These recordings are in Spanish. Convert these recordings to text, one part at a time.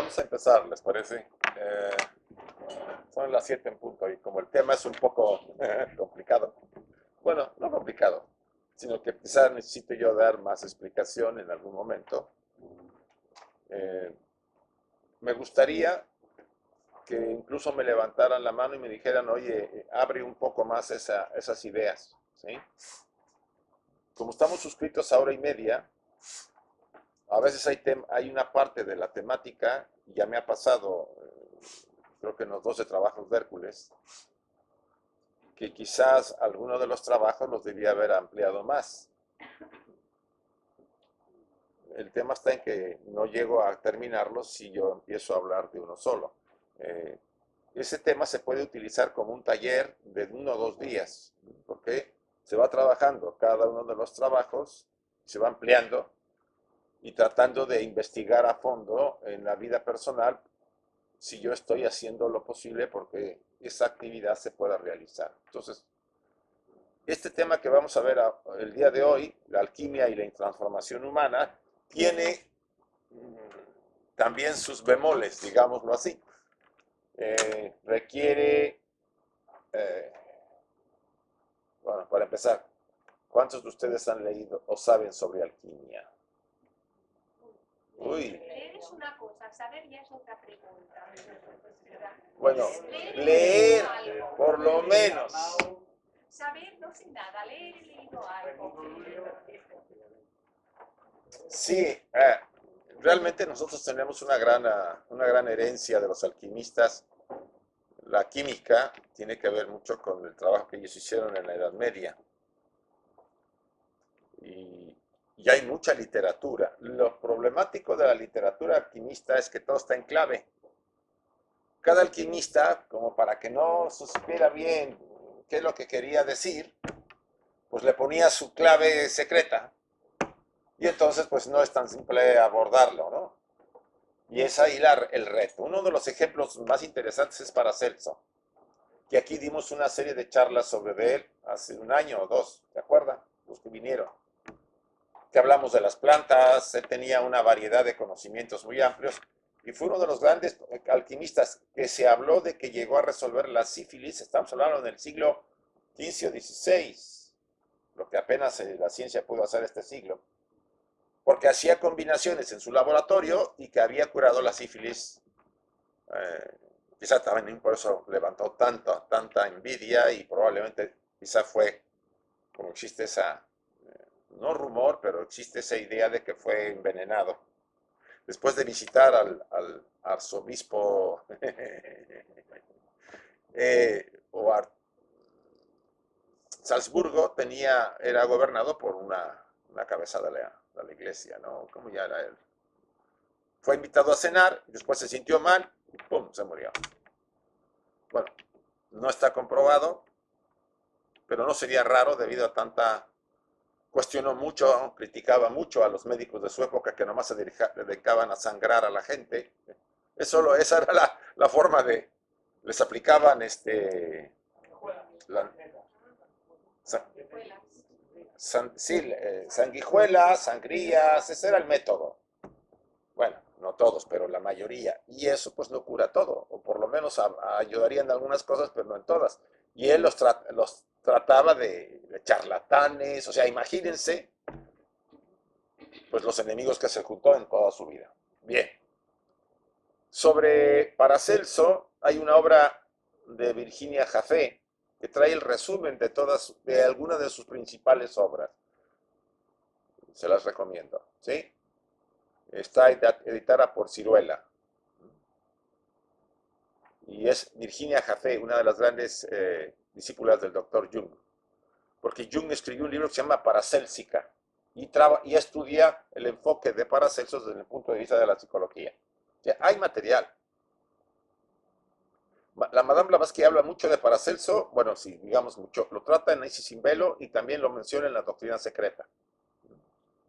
vamos a empezar, ¿les parece? Son las 7 en punto y como el tema es un poco complicado, bueno, no complicado, sino que quizás necesito yo dar más explicación en algún momento, eh, me gustaría que incluso me levantaran la mano y me dijeran, oye, abre un poco más esas ideas, ¿sí? Como estamos suscritos a hora y media, a veces hay una parte de la temática, y ya me ha pasado, creo que en los 12 trabajos de Hércules, que quizás alguno de los trabajos los debía haber ampliado más. El tema está en que no llego a terminarlos si yo empiezo a hablar de uno solo. Eh, Ese tema se puede utilizar como un taller de 1 o 2 días, porque se va trabajando cada uno de los trabajos, se va ampliando y tratando de investigar a fondo en la vida personal si yo estoy haciendo lo posible porque esa actividad se pueda realizar. Entonces, este tema que vamos a ver el día de hoy, la alquimia y la transformación humana, tiene también sus bemoles, digámoslo así. Requiere, eh, bueno, para empezar, ¿cuántos de ustedes han leído o saben sobre alquimia? Uy. Leer es una cosa, saber ya es otra pregunta. Bueno, leer, por lo menos. Saber no sé nada, leer he leído algo. Sí, realmente nosotros tenemos una gran herencia de los alquimistas. La química tiene que ver mucho con el trabajo que ellos hicieron en la Edad Media. Y hay mucha literatura. Lo problemático de la literatura alquimista es que todo está en clave. Cada alquimista, como para que no se supiera bien qué es lo que quería decir, pues le ponía su clave secreta. Y entonces, pues no es tan simple abordarlo, ¿no? Y es ahí el reto. Uno de los ejemplos más interesantes es Paracelso, que aquí dimos una serie de charlas sobre él hace 1 año o 2, ¿te acuerdas? Los que vinieron. Que hablamos de las plantas, él tenía una variedad de conocimientos muy amplios y fue uno de los grandes alquimistas que se habló de que llegó a resolver la sífilis, estamos hablando del siglo XV o XVI, lo que apenas la ciencia pudo hacer este siglo, porque hacía combinaciones en su laboratorio y que había curado la sífilis. Quizá también por eso levantó tanta envidia y probablemente quizá fue, como existe esa, no rumor, pero existe esa idea de que fue envenenado. Después de visitar al arzobispo o Salzburgo, era gobernado por una cabeza de la iglesia, ¿no? ¿Cómo ya era él? Fue invitado a cenar, después se sintió mal y ¡pum! Se murió. Bueno, no está comprobado, pero no sería raro debido a tanta... Cuestionó mucho, criticaba mucho a los médicos de su época que nomás se dedicaban a sangrar a la gente. Esa era la forma de... Les aplicaban la, sí, sanguijuelas, sangrías, ese era el método. Bueno, no todos, pero la mayoría. Y eso pues no cura todo, o por lo menos ayudaría en algunas cosas, pero no en todas. Y él los trataba de charlatanes, o sea, imagínense pues los enemigos que se juntó en toda su vida. Bien. Sobre Paracelso hay una obra de Virginia Jaffe que trae el resumen de algunas de sus principales obras. Se las recomiendo, ¿sí? Está editada por Ciruela. Y es Virginia Jaffe, una de las grandes discípulas del doctor Jung. Porque Jung escribió un libro que se llama Paracélsica y estudia el enfoque de Paracelso desde el punto de vista de la psicología. O sea, hay material. La Madame Blavatsky habla mucho de Paracelso, bueno, sí, digamos mucho, lo trata en Isis sin velo y también lo menciona en la Doctrina Secreta,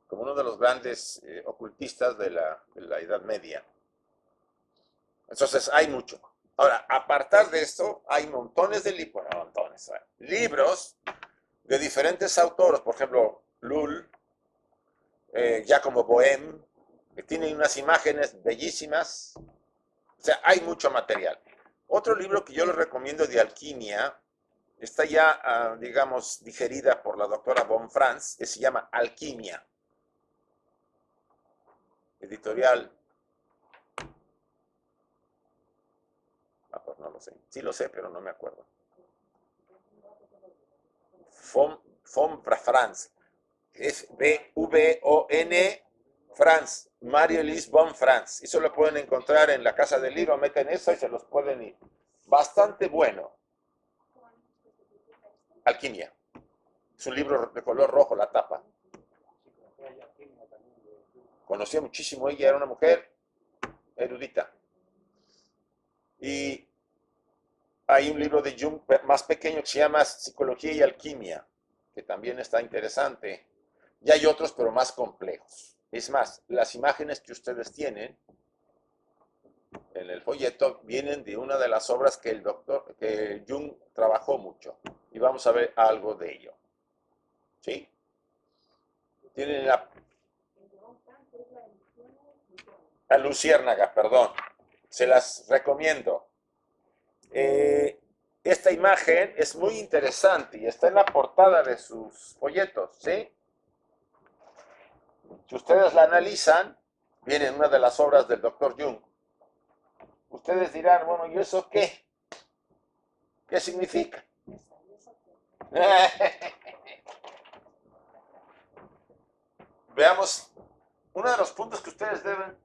como uno de los grandes ocultistas de la Edad Media. Entonces, hay mucho. Ahora, apartar de esto, hay montones de libros, bueno, montones, libros de diferentes autores, por ejemplo, Lull, Giacomo Boehme, que tienen unas imágenes bellísimas, O sea, hay mucho material. Otro libro que yo les recomiendo de alquimia, está ya, digamos, digerida por la doctora Von Franz, que se llama Alquimia. Editorial. Pues no lo sé. Sí lo sé, pero no me acuerdo. Von Franz. Es B-V-O-N Franz. Marie-Louise Von Franz. Eso lo pueden encontrar en la casa del libro. Meten eso y se los pueden ir. Bastante bueno. Alquimia. Es un libro de color rojo, la tapa. Conocía muchísimo, ella era una mujer erudita. Y hay un libro de Jung más pequeño que se llama Psicología y Alquimia, que también está interesante. Y hay otros, pero más complejos. Es más, las imágenes que ustedes tienen en el folleto vienen de una de las obras que Jung trabajó mucho. Y vamos a ver algo de ello. ¿Sí? Tienen la Luciérnaga, perdón. Se las recomiendo. Esta imagen es muy interesante y está en la portada de sus folletos, ¿sí? Si ustedes la analizan, viene en una de las obras del Dr. Jung. Ustedes dirán, bueno, ¿y eso qué? ¿Qué significa? Veamos, uno de los puntos que ustedes deben,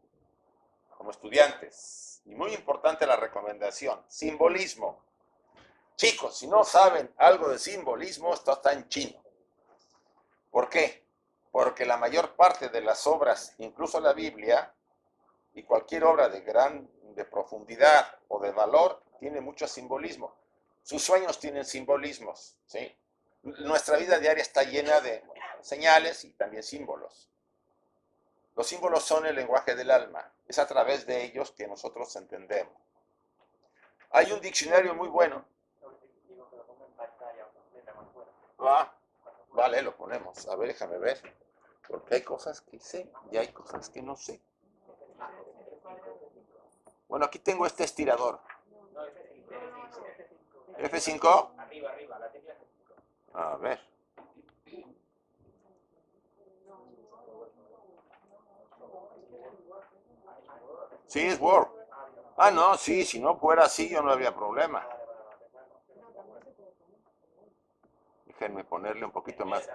como estudiantes, y muy importante la recomendación, simbolismo. Chicos, si no saben algo de simbolismo, esto está en chino. ¿Por qué? Porque la mayor parte de las obras, incluso la Biblia, y cualquier obra de profundidad o de valor, tiene mucho simbolismo. Sus sueños tienen simbolismos, ¿sí? Nuestra vida diaria está llena de señales y también símbolos. Los símbolos son el lenguaje del alma. Es a través de ellos que nosotros entendemos. Hay un diccionario muy bueno. Vale, lo ponemos. A ver, déjame ver. Porque hay cosas que sé y hay cosas que no sé. Bueno, aquí tengo este estirador. F5. A ver. Sí, es Word. Ah, no, sí, si no fuera así yo no había problema. Déjenme ponerle un poquito más.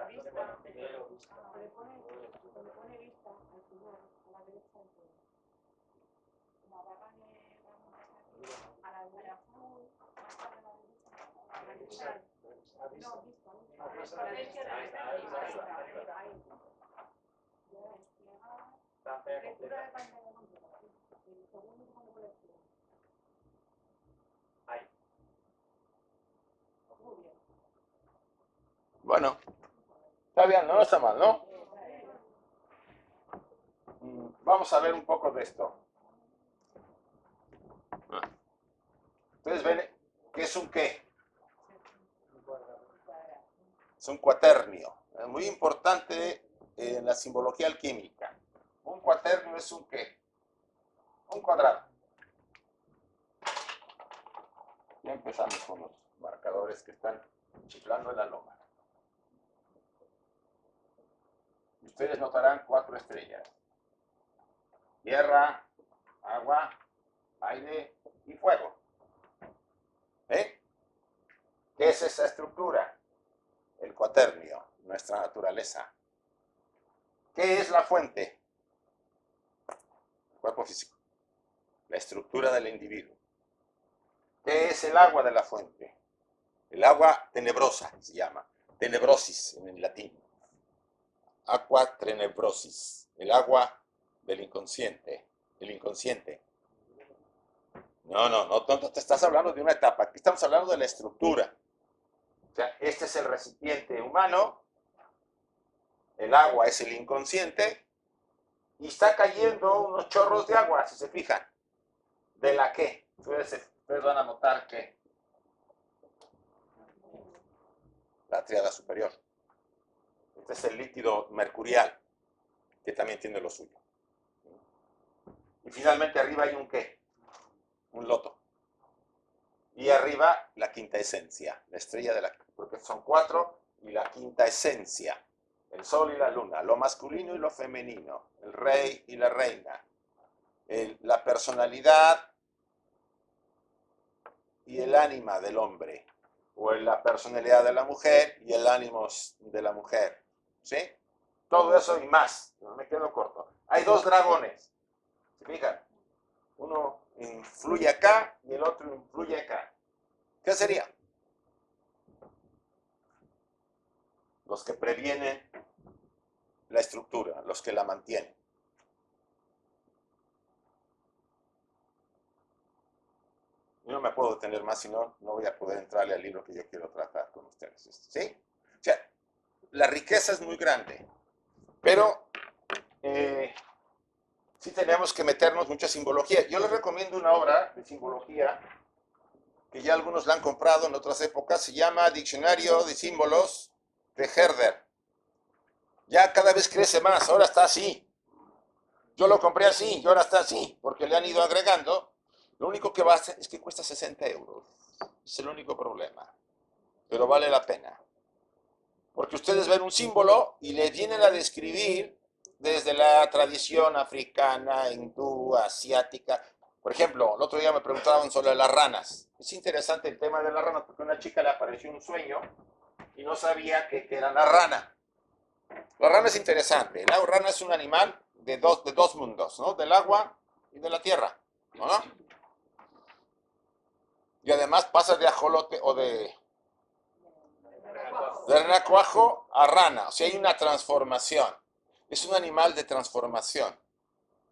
Bueno, está bien, no está mal, ¿no? Vamos a ver un poco de esto. Ustedes ven que es un qué. Es un cuaternio. Es muy importante en la simbología alquímica. Un cuaternio es un qué. Un cuadrado. Ya empezamos con los marcadores que están chiflando en la loma. Ustedes notarán 4 estrellas. Tierra, agua, aire y fuego. ¿Qué es esa estructura? El cuaternio, nuestra naturaleza. ¿Qué es la fuente? El cuerpo físico. La estructura del individuo. ¿Qué es el agua de la fuente? El agua tenebrosa se llama. Tenebrosis en latín. Aqua tenebrosis. El agua del inconsciente. El inconsciente. No te estás hablando de una etapa. Aquí estamos hablando de la estructura. O sea, este es el recipiente humano. El agua es el inconsciente. Y está cayendo unos chorros de agua, si se fijan. ¿De la qué? Ustedes van a notar que la tríada superior. Este es el líquido mercurial, que también tiene lo suyo. Y finalmente arriba hay un qué. un loto. Y arriba la quinta esencia, la estrella de la... Porque son 4 y la quinta esencia. El sol y la luna, lo masculino y lo femenino, el rey y la reina, la personalidad y el ánima del hombre, o la personalidad de la mujer y el ánimo de la mujer, ¿sí? Todo eso y más, no me quedo corto. Hay 2 dragones, ¿se fijan? Uno influye acá y el otro influye acá. ¿Qué sería? Los que previenen la estructura, los que la mantienen. Yo no me puedo detener más, si no, no voy a poder entrarle al libro que yo quiero tratar con ustedes. ¿Sí? O sea, la riqueza es muy grande, pero sí tenemos que meternos mucha simbología. Yo les recomiendo una obra de simbología que ya algunos la han comprado en otras épocas, se llama Diccionario de Símbolos de Herder. Ya cada vez crece más, ahora está así. Yo lo compré así y ahora está así, porque le han ido agregando. Lo único que va a hacer es que cuesta 60 euros. Es el único problema. Pero vale la pena. Porque ustedes ven un símbolo y le vienen a describir desde la tradición africana, hindú, asiática. Por ejemplo, el otro día me preguntaban sobre las ranas. Es interesante el tema de las ranas porque a una chica le apareció un sueño y no sabía que era la rana. La rana es interesante. La rana es un animal de dos mundos, ¿no? Del agua y de la tierra, ¿no? Y además pasa de ajolote o de renacuajo a rana. O sea, hay una transformación. Es un animal de transformación.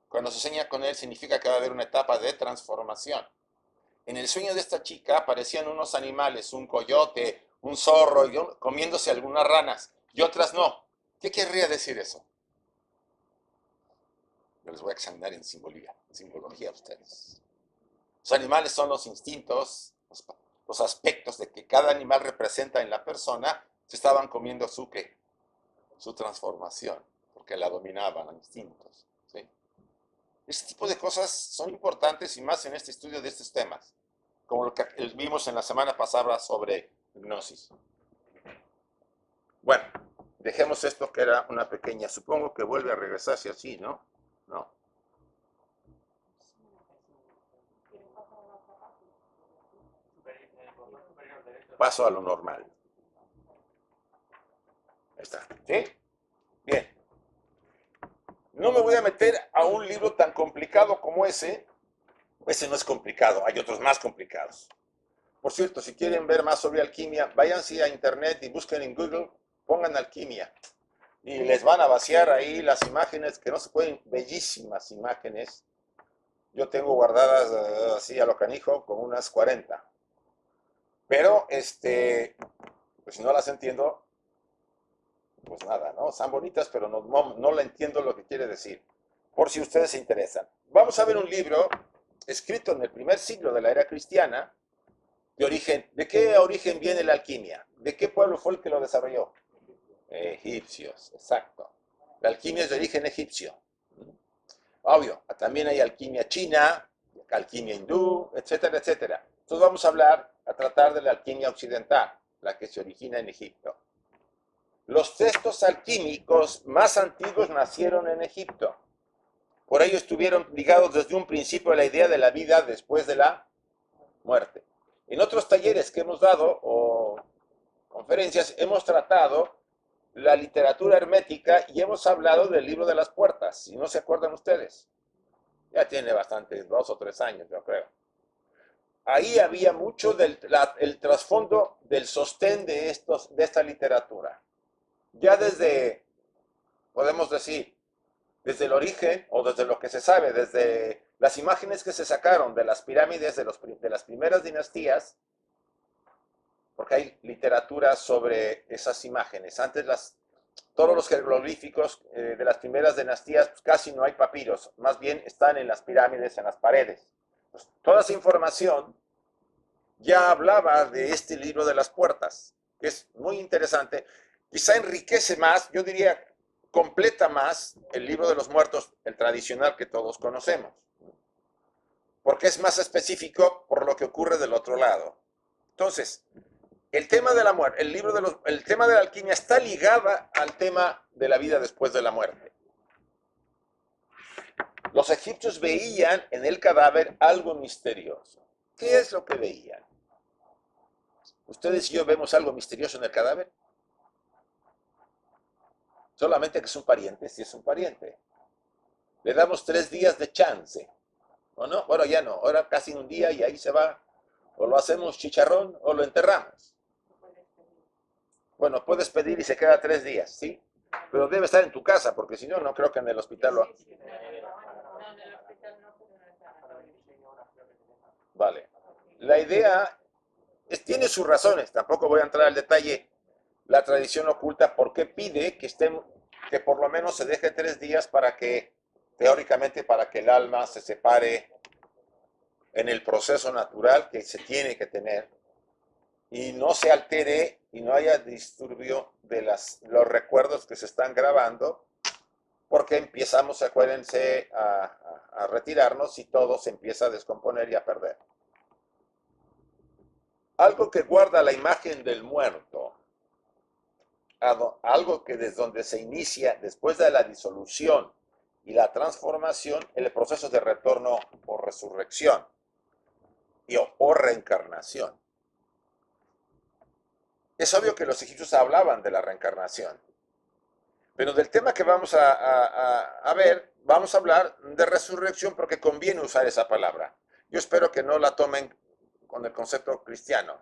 Cuando se sueña con él significa que va a haber una etapa de transformación. En el sueño de esta chica aparecían unos animales, un coyote, un zorro, comiéndose algunas ranas y otras no. ¿Qué querría decir eso? Yo les voy a examinar en simbología a ustedes. Los animales son los instintos, los aspectos de que cada animal representa en la persona, se estaban comiendo su transformación, porque la dominaban los instintos. ¿Sí? Este tipo de cosas son importantes y más en este estudio de estos temas, como lo que vimos en la semana pasada sobre hipnosis. Bueno, dejemos esto que era una pequeña, supongo que vuelve a regresarse así, ¿no? No. Paso a lo normal. Ahí está. ¿Sí? Bien. No me voy a meter a un libro tan complicado como ese. Ese no es complicado, hay otros más complicados. Por cierto, si quieren ver más sobre alquimia, váyanse a internet y busquen en Google, pongan alquimia. Y les van a vaciar ahí las imágenes que no se pueden, bellísimas imágenes. Yo tengo guardadas así a lo canijo como unas 40. Pero, pues si no las entiendo, pues nada, ¿no? Están bonitas, pero no le entiendo lo que quiere decir. Por si ustedes se interesan. Vamos a ver un libro escrito en el primer siglo de la era cristiana, ¿de qué origen viene la alquimia? ¿De qué pueblo fue el que lo desarrolló? Egipcios, exacto. La alquimia es de origen egipcio. Obvio, también hay alquimia china, alquimia hindú, etcétera, etcétera. Entonces vamos a tratar de la alquimia occidental, la que se origina en Egipto. Los textos alquímicos más antiguos nacieron en Egipto. Por ello estuvieron ligados desde un principio a la idea de la vida después de la muerte. En otros talleres que hemos dado o conferencias hemos tratado la literatura hermética y hemos hablado del libro de las puertas, si no se acuerdan ustedes. Ya tiene bastante, 2 o 3 años, yo creo. Ahí había mucho el trasfondo del sostén de esta literatura. Ya desde, podemos decir, desde el origen o desde lo que se sabe, desde las imágenes que se sacaron de las pirámides de las primeras dinastías, porque hay literatura sobre esas imágenes. Antes todos los jeroglíficos de las primeras dinastías pues casi no hay papiros, más bien están en las pirámides, en las paredes. Pues, toda esa información ya hablaba de este libro de las puertas, que es muy interesante. Quizá enriquece más, yo diría, completa más el libro de los muertos, el tradicional que todos conocemos. porque es más específico por lo que ocurre del otro lado. Entonces, el tema de la muerte, el tema de la alquimia está ligada al tema de la vida después de la muerte. Los egipcios veían en el cadáver algo misterioso. ¿Qué es lo que veían? ¿Ustedes y yo vemos algo misterioso en el cadáver? Solamente que es un pariente, si es un pariente. Le damos 3 días de chance, ¿o no? Bueno, ya no, ahora casi un día y ahí se va. O lo hacemos chicharrón o lo enterramos. Bueno, puedes pedir y se queda 3 días, ¿sí? Pero debe estar en tu casa, porque si no, no creo que en el hospital lo... Vale. La idea tiene sus razones, tampoco voy a entrar al detalle. La tradición oculta, ¿por qué pide que por lo menos se deje 3 días para que, teóricamente, para que el alma se separe en el proceso natural que se tiene que tener y no se altere y no haya disturbio de los recuerdos que se están grabando, porque empezamos, acuérdense, a retirarnos y todo se empieza a descomponer y a perder. Algo que guarda la imagen del muerto, algo que desde donde se inicia, después de la disolución y la transformación, el proceso de retorno o resurrección o reencarnación. Es obvio que los egipcios hablaban de la reencarnación, pero del tema que vamos a ver, vamos a hablar de resurrección porque conviene usar esa palabra. Yo espero que no la tomen con el concepto cristiano.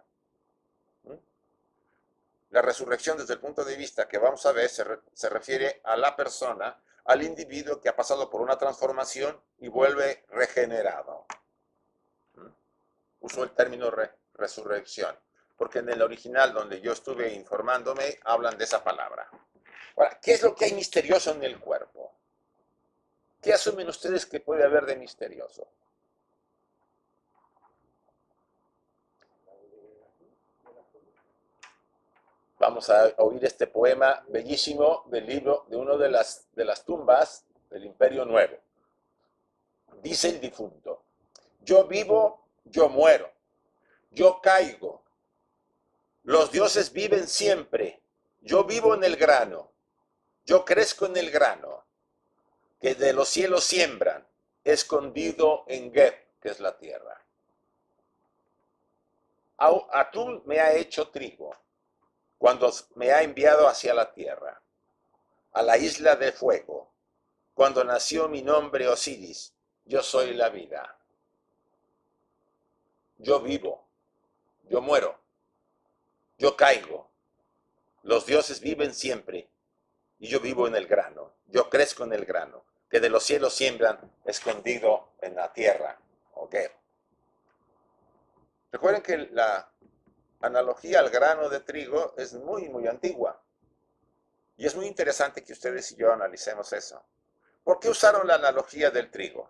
La resurrección, desde el punto de vista que vamos a ver, se refiere a la persona, al individuo que ha pasado por una transformación y vuelve regenerado. Uso el término resurrección, porque en el original donde yo estuve informándome, hablan de esa palabra. Ahora, ¿qué es lo que hay misterioso en el cuerpo? ¿Qué asumen ustedes que puede haber de misterioso? Vamos a oír este poema bellísimo del libro de una de las tumbas del Imperio Nuevo. Dice el difunto: yo vivo, yo muero, yo caigo. Los dioses viven siempre. Yo vivo en el grano, yo crezco en el grano, que de los cielos siembran, escondido en Geb, que es la tierra. Atum me ha hecho trigo, cuando me ha enviado hacia la tierra, a la isla de fuego, cuando nació mi nombre Osiris, yo soy la vida. Yo vivo, yo muero, yo caigo. Los dioses viven siempre, y yo vivo en el grano, yo crezco en el grano, que de los cielos siembran, escondido en la tierra. ¿Ok? Recuerden que la analogía al grano de trigo es muy, muy antigua. Y es muy interesante que ustedes y yo analicemos eso. ¿Por qué usaron la analogía del trigo?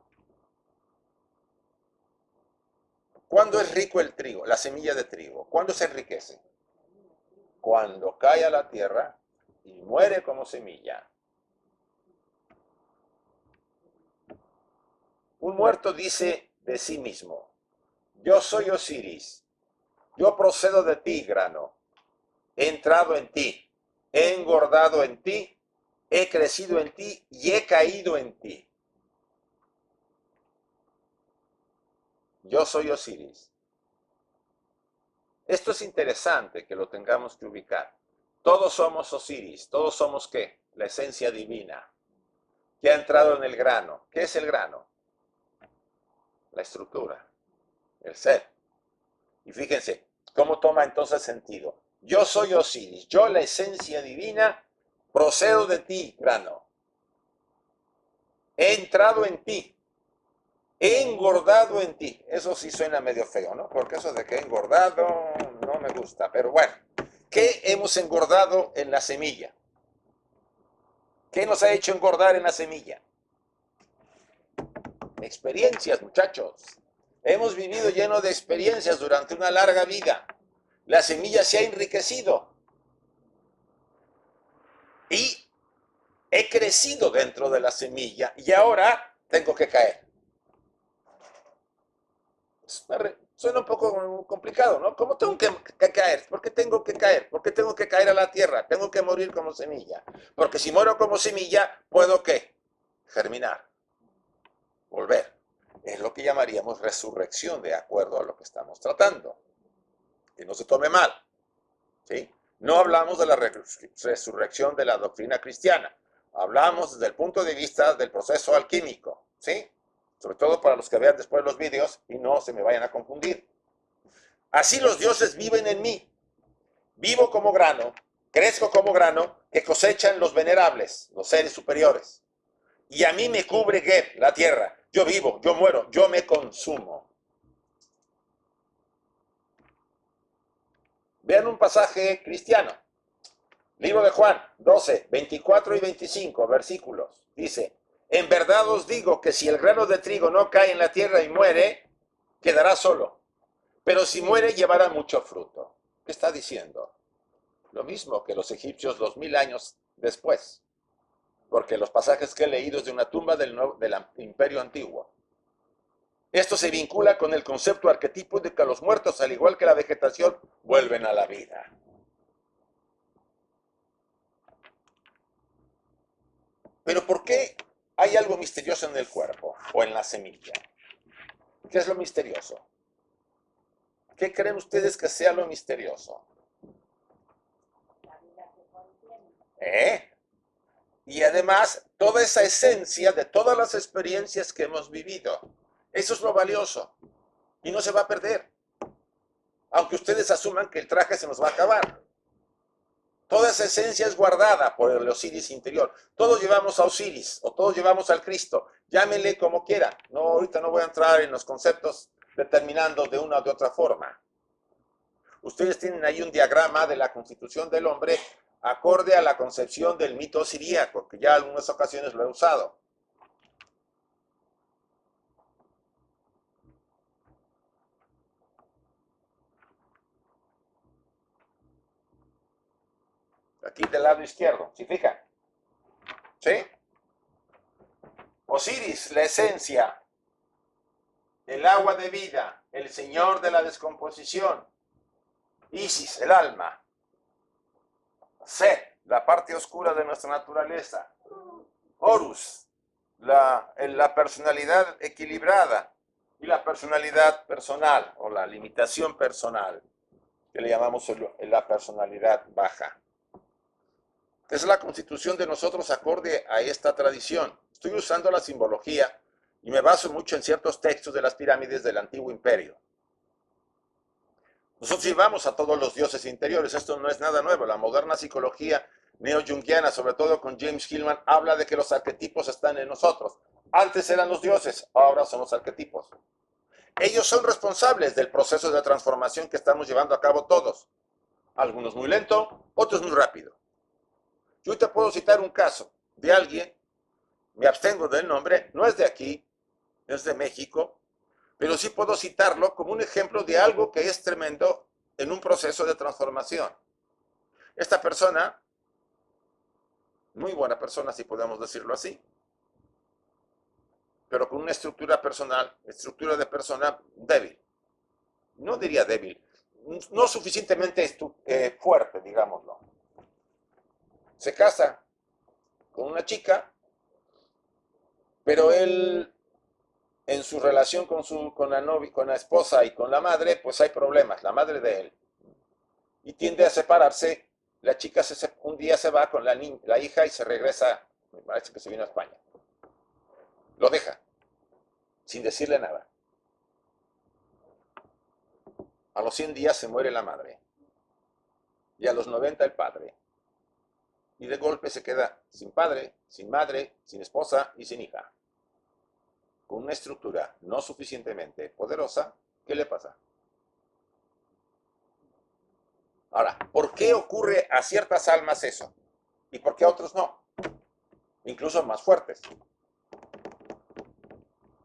¿Cuándo es rico el trigo, la semilla de trigo? ¿Cuándo se enriquece? Cuando cae a la tierra y muere como semilla. Un muerto dice de sí mismo: yo soy Osiris, yo procedo de ti, grano, he entrado en ti, he engordado en ti, he crecido en ti y he caído en ti. Yo soy Osiris. Esto es interesante que lo tengamos que ubicar. Todos somos Osiris, todos somos ¿qué? La esencia divina, que ha entrado en el grano. ¿Qué es el grano? La estructura, el ser. Y fíjense, ¿cómo toma entonces sentido? Yo soy Osiris, yo la esencia divina, procedo de ti, grano. He entrado en ti, he engordado en ti. Eso sí suena medio feo, ¿no? Porque eso de que he engordado no me gusta. Pero bueno, ¿qué hemos engordado en la semilla? ¿Qué nos ha hecho engordar en la semilla? Experiencias, muchachos. Hemos vivido lleno de experiencias durante una larga vida. La semilla se ha enriquecido. Y he crecido dentro de la semilla y ahora tengo que caer. Suena un poco complicado, ¿no? ¿Cómo tengo que caer? ¿Por qué tengo que caer? ¿Por qué tengo que caer a la tierra? Tengo que morir como semilla. Porque si muero como semilla, ¿puedo qué? Germinar, volver. Es lo que llamaríamos resurrección, de acuerdo a lo que estamos tratando. Que no se tome mal, ¿sí? No hablamos de la resurrección de la doctrina cristiana. Hablamos desde el punto de vista del proceso alquímico, ¿sí? Sobre todo para los que vean después los vídeos y no se me vayan a confundir. Así los dioses viven en mí. Vivo como grano, crezco como grano que cosechan los venerables, los seres superiores. Y a mí me cubre Geb, la tierra. Yo vivo, yo muero, yo me consumo. Vean un pasaje cristiano. Libro de Juan 12, 24 y 25 versículos. Dice, en verdad os digo que si el grano de trigo no cae en la tierra y muere, quedará solo. Pero si muere, llevará mucho fruto. ¿Qué está diciendo? Lo mismo que los egipcios 2000 años después. Porque los pasajes que he leído es de una tumba del Imperio Antiguo. Esto se vincula con el concepto arquetipo de que los muertos, al igual que la vegetación, vuelven a la vida. Pero ¿por qué hay algo misterioso en el cuerpo o en la semilla? ¿Qué es lo misterioso? ¿Qué creen ustedes que sea lo misterioso? Y además, toda esa esencia de todas las experiencias que hemos vivido. Eso es lo valioso. Y no se va a perder. Aunque ustedes asuman que el traje se nos va a acabar. Toda esa esencia es guardada por el Osiris interior. Todos llevamos a Osiris o todos llevamos al Cristo. Llámenle como quieran. No, ahorita no voy a entrar en los conceptos determinando de una o de otra forma. Ustedes tienen ahí un diagrama de la constitución del hombre acorde a la concepción del mito siríaco, que ya en algunas ocasiones lo he usado. Aquí del lado izquierdo, ¿se fijan? ¿Sí? Osiris, la esencia, el agua de vida, el señor de la descomposición. Isis, el alma. Set, la parte oscura de nuestra naturaleza. Horus, la personalidad equilibrada. Y la personalidad personal, o la limitación personal, que le llamamos la personalidad baja. Es la constitución de nosotros acorde a esta tradición. Estoy usando la simbología y me baso mucho en ciertos textos de las pirámides del antiguo imperio. Nosotros llevamos a todos los dioses interiores, esto no es nada nuevo. La moderna psicología neo-jungiana, sobre todo con James Hillman, habla de que los arquetipos están en nosotros. Antes eran los dioses, ahora son los arquetipos. Ellos son responsables del proceso de transformación que estamos llevando a cabo todos. Algunos muy lento, otros muy rápido. Yo te puedo citar un caso de alguien, me abstengo del nombre, no es de aquí, es de México, pero sí puedo citarlo como un ejemplo de algo que es tremendo en un proceso de transformación. Esta persona, muy buena persona si podemos decirlo así, pero con una estructura personal, estructura de persona débil. No diría débil, no suficientemente fuerte, digámoslo. Se casa con una chica, pero él en su relación con la novia, con la esposa y con la madre, pues hay problemas, la madre de él. Y tiende a separarse. La chica un día se va con la hija y se regresa, me parece que se vino a España. Lo deja, sin decirle nada. A los 100 días se muere la madre. Y a los 90 el padre. Y de golpe se queda sin padre, sin madre, sin esposa y sin hija. Con una estructura no suficientemente poderosa, ¿qué le pasa? Ahora, ¿por qué ocurre a ciertas almas eso? ¿Y por qué a otros no? Incluso más fuertes.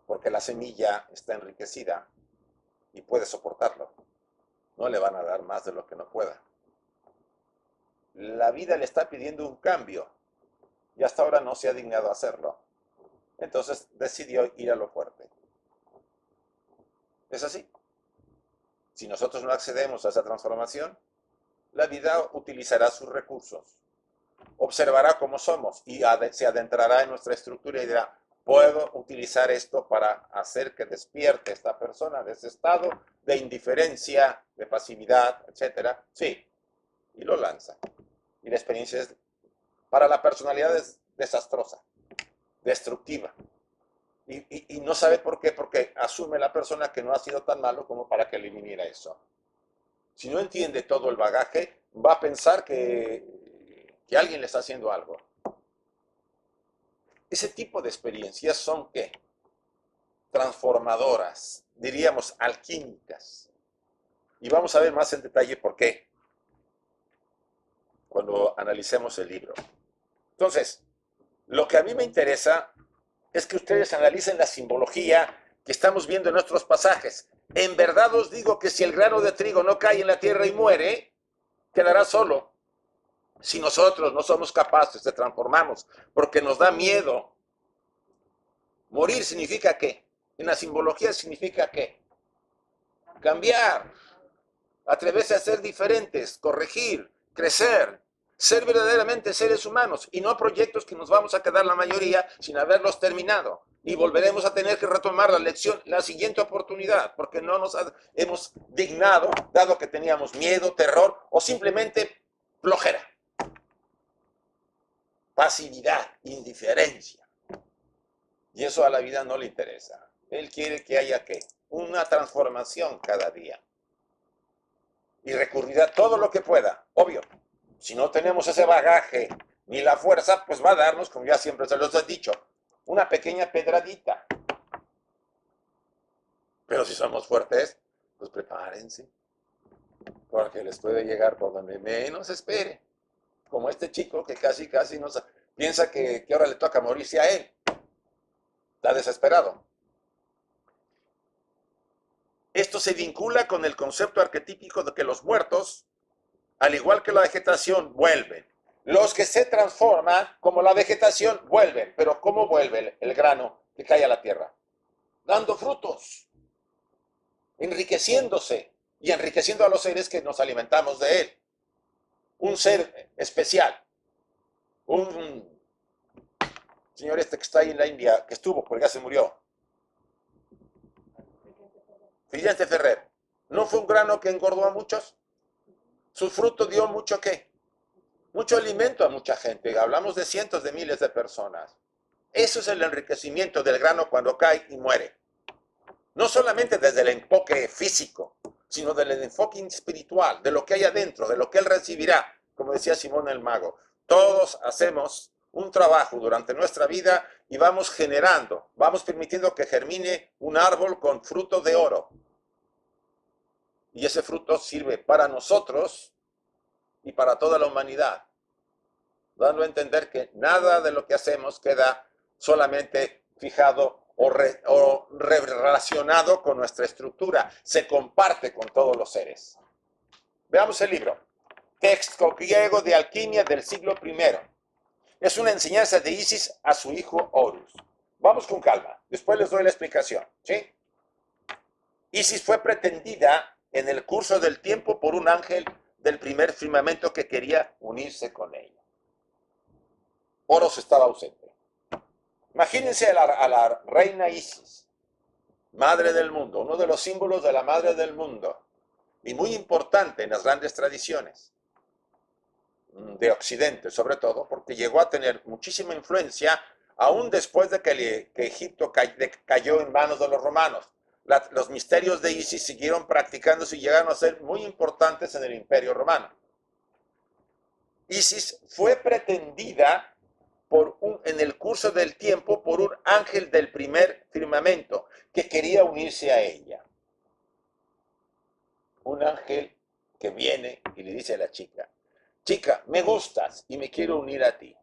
Porque la semilla está enriquecida y puede soportarlo. No le van a dar más de lo que no pueda. La vida le está pidiendo un cambio y hasta ahora no se ha dignado a hacerlo. Entonces decidió ir a lo fuerte. Es así. Si nosotros no accedemos a esa transformación, la vida utilizará sus recursos, observará cómo somos y se adentrará en nuestra estructura y dirá, puedo utilizar esto para hacer que despierte esta persona de ese estado de indiferencia, de pasividad, etcétera. Sí, y lo lanza. Y la experiencia es, para la personalidad es desastrosa, destructiva. Y no sabe por qué, porque asume la persona que no ha sido tan malo como para que eliminiera eso. Si no entiende todo el bagaje, va a pensar que alguien le está haciendo algo. Ese tipo de experiencias son, ¿qué? Transformadoras, diríamos alquímicas. Y vamos a ver más en detalle por qué cuando analicemos el libro. Entonces, lo que a mí me interesa es que ustedes analicen la simbología que estamos viendo en nuestros pasajes. En verdad os digo que si el grano de trigo no cae en la tierra y muere, quedará solo. Si nosotros no somos capaces de transformarnos porque nos da miedo, morir significa ¿qué? En la simbología significa ¿qué? Cambiar, atreverse a ser diferentes, corregir, crecer, ser verdaderamente seres humanos y no proyectos que nos vamos a quedar la mayoría sin haberlos terminado. Y volveremos a tener que retomar la lección la siguiente oportunidad, porque no nos hemos dignado, dado que teníamos miedo, terror o simplemente flojera, pasividad, indiferencia. Y eso a la vida no le interesa. Él quiere que haya ¿qué? Una transformación cada día. Y recurrirá todo lo que pueda, obvio. Si no tenemos ese bagaje ni la fuerza, pues va a darnos, como ya siempre se los he dicho, una pequeña pedradita. Pero si somos fuertes, pues prepárense, porque les puede llegar por donde menos espere. Como este chico que casi piensa que ahora le toca morirse a él. Está desesperado. Esto se vincula con el concepto arquetípico de que los muertos, al igual que la vegetación, vuelven. Los que se transforman, como la vegetación, vuelven. Pero ¿cómo vuelve el grano que cae a la tierra? Dando frutos, enriqueciéndose y enriqueciendo a los seres que nos alimentamos de él. Un ser especial. Un señor este que está ahí en la India, que estuvo, porque ya se murió. Vicente Ferrer. ¿No fue un grano que engordó a muchos? Su fruto dio mucho ¿qué? Mucho alimento a mucha gente. Hablamos de cientos de miles de personas. Eso es el enriquecimiento del grano cuando cae y muere. No solamente desde el enfoque físico, sino del enfoque espiritual, de lo que hay adentro, de lo que él recibirá. Como decía Simón el Mago, todos hacemos un trabajo durante nuestra vida y vamos generando, vamos permitiendo que germine un árbol con fruto de oro. Y ese fruto sirve para nosotros y para toda la humanidad, dando a entender que nada de lo que hacemos queda solamente fijado o relacionado con nuestra estructura, se comparte con todos los seres. Veamos el libro. Texto griego de alquimia del siglo I. Es una enseñanza de Isis a su hijo Horus. Vamos con calma, después les doy la explicación, ¿sí? Isis fue pretendida en el curso del tiempo por un ángel del primer firmamento que quería unirse con ella. Horus estaba ausente. Imagínense a la reina Isis, madre del mundo, uno de los símbolos de la madre del mundo, y muy importante en las grandes tradiciones de Occidente, sobre todo, porque llegó a tener muchísima influencia aún después de que Egipto cayó en manos de los romanos. Los misterios de Isis siguieron practicándose y llegaron a ser muy importantes en el Imperio Romano. Isis fue pretendida en el curso del tiempo por un ángel del primer firmamento que quería unirse a ella. Un ángel que viene y le dice a la chica, chica, me gustas y me quiero unir a ti.